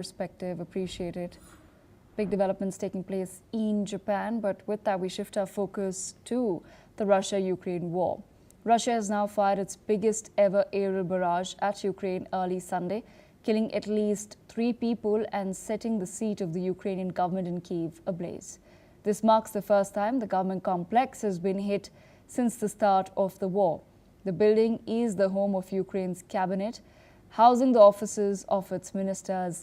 perspective. Appreciate it. Big developments taking place in Japan, but with that, we shift our focus to the Russia-Ukraine war. Russia has now fired its biggest ever aerial barrage at Ukraine early Sunday, killing at least 3 people and setting the seat of the Ukrainian government in Kyiv ablaze. This marks the first time the government complex has been hit since the start of the war. The building is the home of Ukraine's cabinet, housing the offices of its ministers.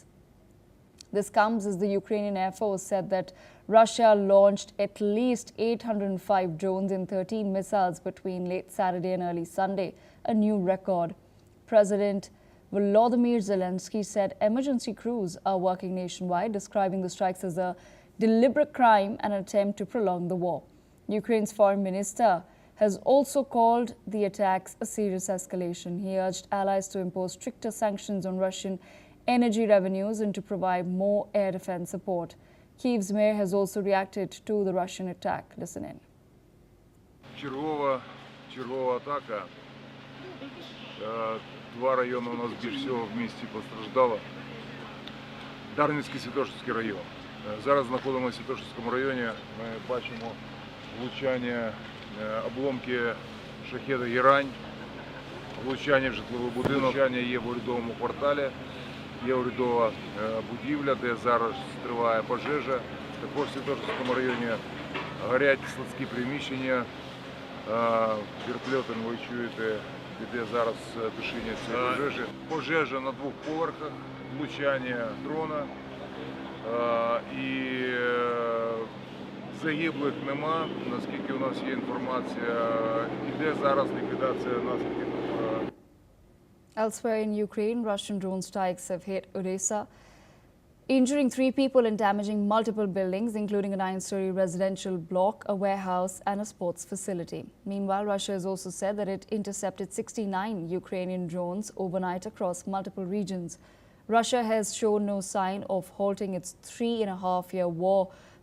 This comes as the Ukrainian Air Force said that Russia launched at least 805 drones and 13 missiles between late Saturday and early Sunday, a new record. President Volodymyr Zelensky said emergency crews are working nationwide, describing the strikes as a deliberate crime and an attempt to prolong the war. Ukraine's foreign minister has also called the attacks a serious escalation. He urged allies to impose stricter sanctions on Russian energy revenues and to provide more air defense support. Kyiv's mayor has also reacted to the Russian attack. Listen in. Чергова атака. Два района у нас більше всього в місті постраждало. Дарницький, Святошинський район. Зараз знаходимося в Святошинському районі. Ми бачимо влучання, обломки шахеда «Герань», влучання в житловий будинок, влучання є в урядовому кварталі. Є урядова будівля, де зараз триває пожежа. Також в Святошинському районі горять складські приміщення. Вертольотом ви чуєте, де зараз тушіння цієї пожежі. Пожежа на 2 поверхах, влучання дрона. І загиблих нема, наскільки у нас є інформація. Іде зараз ліквідація наслідків. Elsewhere in Ukraine, Russian drone strikes have hit Odessa, injuring 3 people and damaging multiple buildings, including a 9-story residential block, a warehouse and a sports facility. Meanwhile, Russia has also said that it intercepted 69 Ukrainian drones overnight across multiple regions. Russia has shown no sign of halting its 3.5-year war,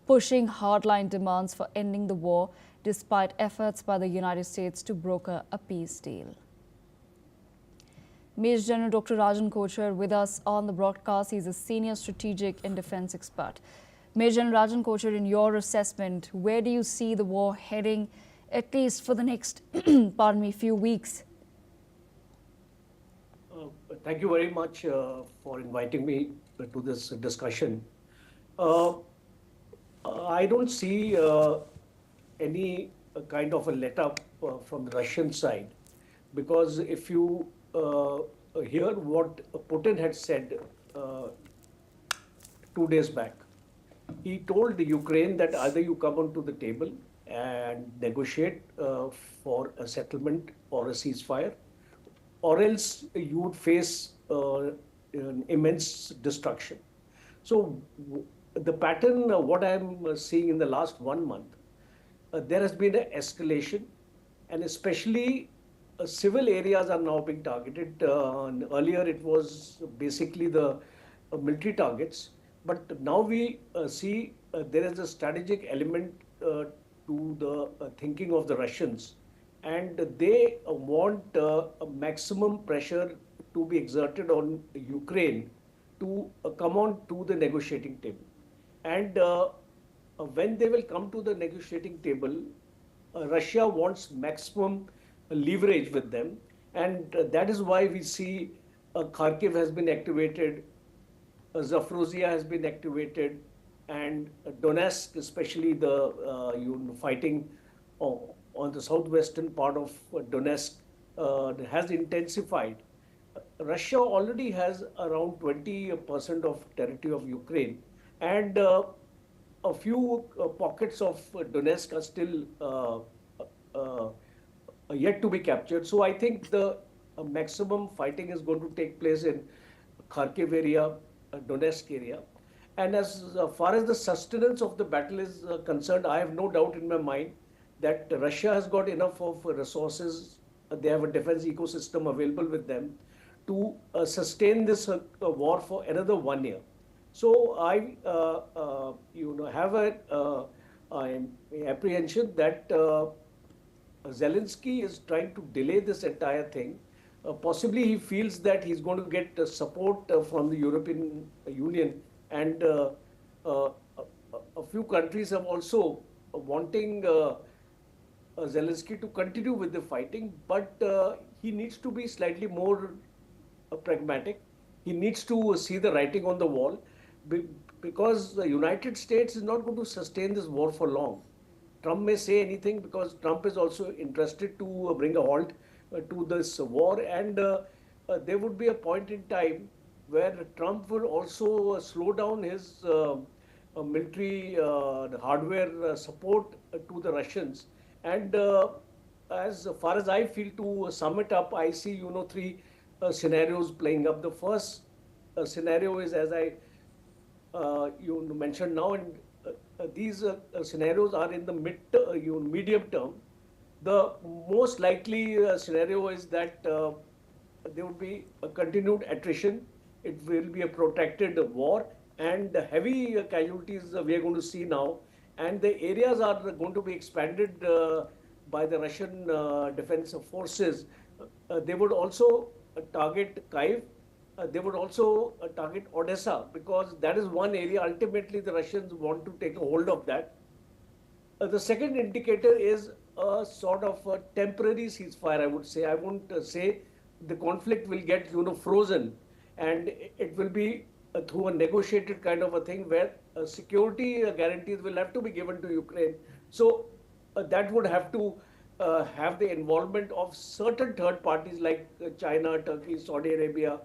pushing hardline demands for ending the war, despite efforts by the United States to broker a peace deal. Major General Dr. Rajan Kochhar with us on the broadcast. He's a senior strategic and defense expert. Major General Rajan Kochhar, in your assessment, where do you see the war heading, at least for the next, few weeks? Thank you very much for inviting me to this discussion. I don't see any kind of a let-up from the Russian side, because if you hear what Putin had said 2 days back. He told the Ukraine that either you come onto the table and negotiate for a settlement or a ceasefire, or else you would face an immense destruction. So the pattern, what I'm seeing in the last 1 month, there has been an escalation, and especially civil areas are now being targeted. Earlier it was basically the military targets, but now we see there is a strategic element to the thinking of the Russians, and they want maximum pressure to be exerted on Ukraine to come on to the negotiating table. And when they will come to the negotiating table, Russia wants maximum leverage with them, and that is why we see Kharkiv has been activated, Zaporozhye has been activated, and Donetsk, especially the fighting on the southwestern part of Donetsk, has intensified. Russia already has around 20% of territory of Ukraine, and a few pockets of Donetsk are still yet to be captured. So I think the maximum fighting is going to take place in Kharkiv area, Donetsk area. And as far as the sustenance of the battle is concerned, I have no doubt in my mind that Russia has got enough of resources. They have a defense ecosystem available with them to sustain this war for another 1 year. So I have an apprehension that Zelensky is trying to delay this entire thing Possibly he feels that he's going to get support from the European Union, and uh, a few countries have also wanting Zelensky to continue with the fighting, but he needs to be slightly more pragmatic. He needs to see the writing on the wall because the United States is not going to sustain this war for long. Trump may say anything because Trump is also interested to bring a halt to this war, and there would be a point in time where Trump will also slow down his military hardware support to the Russians. And as far as I feel, to sum it up, I see three scenarios playing up. The first scenario is, as I you mentioned now, and these scenarios are in the medium term. The most likely scenario is that there would be a continued attrition. It will be a protracted war, and heavy casualties we are going to see now. And the areas are going to be expanded by the Russian defense forces. They would also target Kyiv. They would also target Odessa, because that is one area ultimately the Russians want to take a hold of that. The second indicator is a sort of a temporary ceasefire, I would say. I won't say the conflict will get frozen, and it will be through a negotiated kind of a thing where security guarantees will have to be given to Ukraine. So that would have to have the involvement of certain third parties like China, Turkey, Saudi Arabia,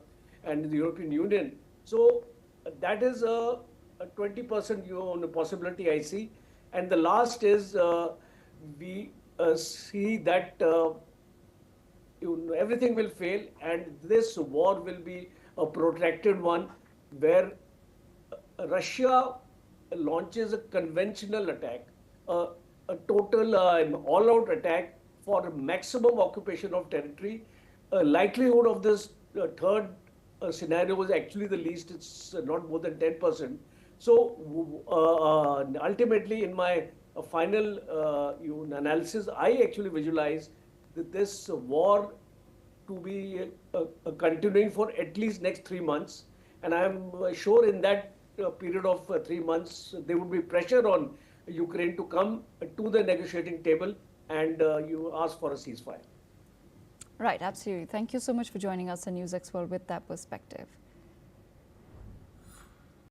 and the European Union. So that is a 20% possibility I see. And the last is we see that everything will fail, and this war will be a protracted one where Russia launches a conventional attack, a total all-out attack for maximum occupation of territory. Likelihood of this third scenario is actually the least. It's not more than 10%. So ultimately, in my final analysis, I actually visualize that this war to be continuing for at least next 3 months. And I'm sure in that period of 3 months, there would be pressure on Ukraine to come to the negotiating table and you ask for a ceasefire. Right, absolutely. Thank you so much for joining us on NewsX World with that perspective.